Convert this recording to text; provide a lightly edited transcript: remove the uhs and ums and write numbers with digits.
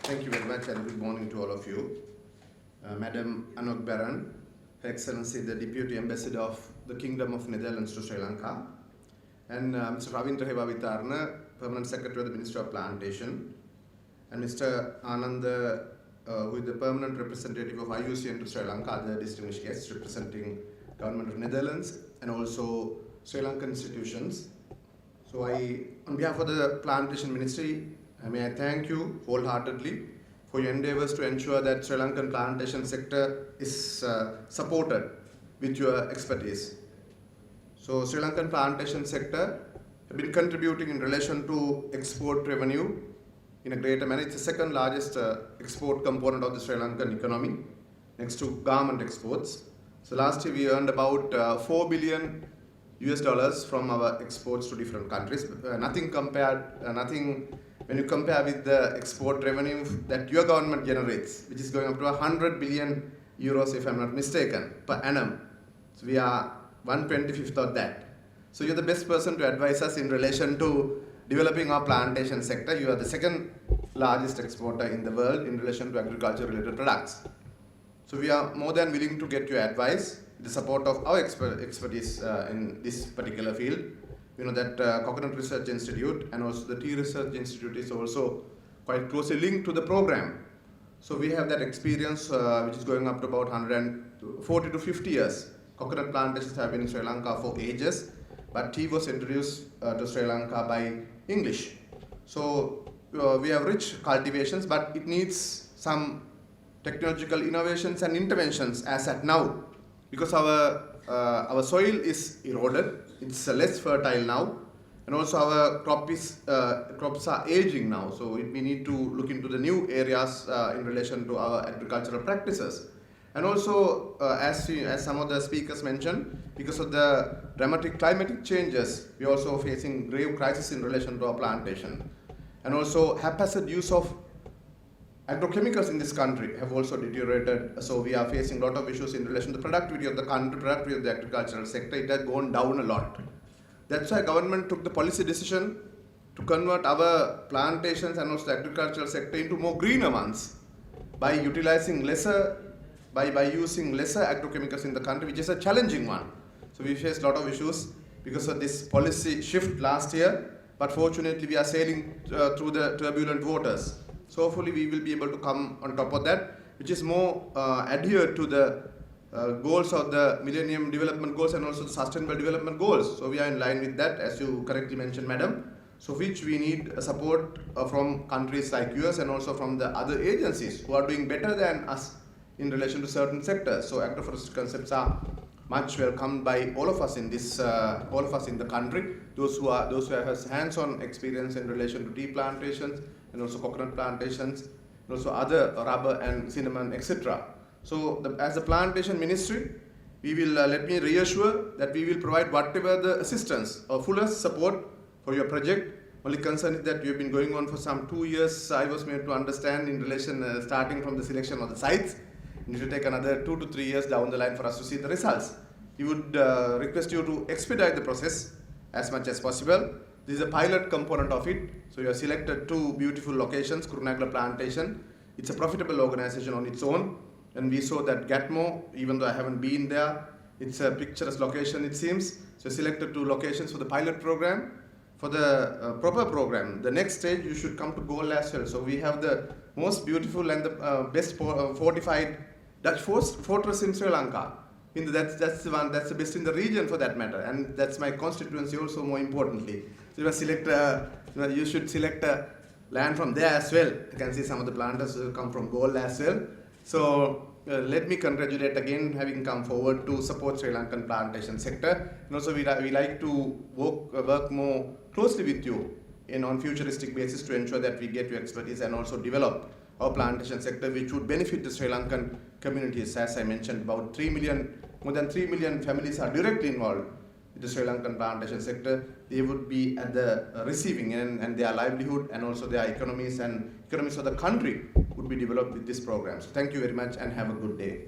Thank you very much and good morning to all of you. Madam Anok Baran, Her Excellency the Deputy Ambassador of the Kingdom of Netherlands to Sri Lanka, and Mr. Ramesh Pathirana, Permanent Secretary of the Ministry of Plantation, and Mr. Anand, who is the Permanent Representative of IUCN to Sri Lanka, other distinguished guests representing Government of Netherlands and also Sri Lankan institutions. So on behalf of the Plantation Ministry, may I thank you wholeheartedly for your endeavors to ensure that Sri Lankan plantation sector is supported with your expertise. So Sri Lankan plantation sector have been contributing in relation to export revenue in a greater manner. It's the second largest export component of the Sri Lankan economy, next to garment exports. So last year we earned about $4 billion from our exports to different countries. Nothing when you compare with the export revenue that your government generates, which is going up to 100 billion euros, if I'm not mistaken, per annum. So we are 1/25th of that. So you're the best person to advise us in relation to developing our plantation sector. You are the second largest exporter in the world in relation to agriculture related products. So we are more than willing to get your advice, the support of our expertise in this particular field. You know that Cocunt Research Institute and also the Tea Research Institute is also quite closely linked to the program. So we have that experience which is going up to about 140 to 50 years. Coconut plantations have been in Sri Lanka for ages, but tea was introduced to Sri Lanka by English. So we have rich cultivations, but it needs some technological innovations and interventions as at now, because our soil is eroded, it's less fertile now, and also our crops are aging now. So we need to look into the new areas in relation to our agricultural practices. And also, as some of the speakers mentioned, because of the dramatic climatic changes, we are also facing grave crisis in relation to our plantation. And also, haphazard use of agrochemicals in this country have also deteriorated. So we are facing a lot of issues in relation to the productivity of the country, productivity of the agricultural sector. It has gone down a lot. That's why government took the policy decision to convert our plantations and also the agricultural sector into more greener ones by utilizing by using lesser agrochemicals in the country, which is a challenging one. So we faced a lot of issues because of this policy shift last year, but fortunately we are sailing through the turbulent waters. So hopefully we will be able to come on top of that, which is more adhered to the goals of the Millennium Development Goals and also the Sustainable Development Goals. So we are in line with that, as you correctly mentioned, madam. So which we need support from countries like US and also from the other agencies who are doing better than us in relation to certain sectors. So agroforestry concepts are much welcomed by all of us in this, all of us in the country. Those who have hands-on experience in relation to tea plantations and also coconut plantations, and also other rubber and cinnamon, etc. So as a plantation ministry, we will let me reassure that we will provide whatever the assistance or fullest support for your project. Only concern is that you have been going on for some 2 years. I was made to understand in relation starting from the selection of the sites. It will take another 2 to 3 years down the line for us to see the results. We would request you to expedite the process as much as possible. This is a pilot component of it. So you have selected 2 beautiful locations, Kurunagala Plantation. It's a profitable organization on its own. And we saw that Gatmo, even though I haven't been there, it's a picturesque location it seems. So selected 2 locations for the pilot program. For the proper program, the next stage you should come to Goal as well. So we have the most beautiful and the best fortified Dutch fortress in Sri Lanka. That's the best in the region for that matter, and that's my constituency also more importantly. So you should select land from there as well. You can see some of the planters will come from Goal as well. So let me congratulate again having come forward to support Sri Lankan plantation sector. And also we like to work more closely with you on futuristic basis to ensure that we get your expertise and also develop our plantation sector, which would benefit the Sri Lankan communities. As I mentioned, about more than 3 million families are directly involved with the Sri Lankan plantation sector. They would be at the receiving end, and their livelihood and also their economies and economies of the country would be developed with this program. So thank you very much and have a good day.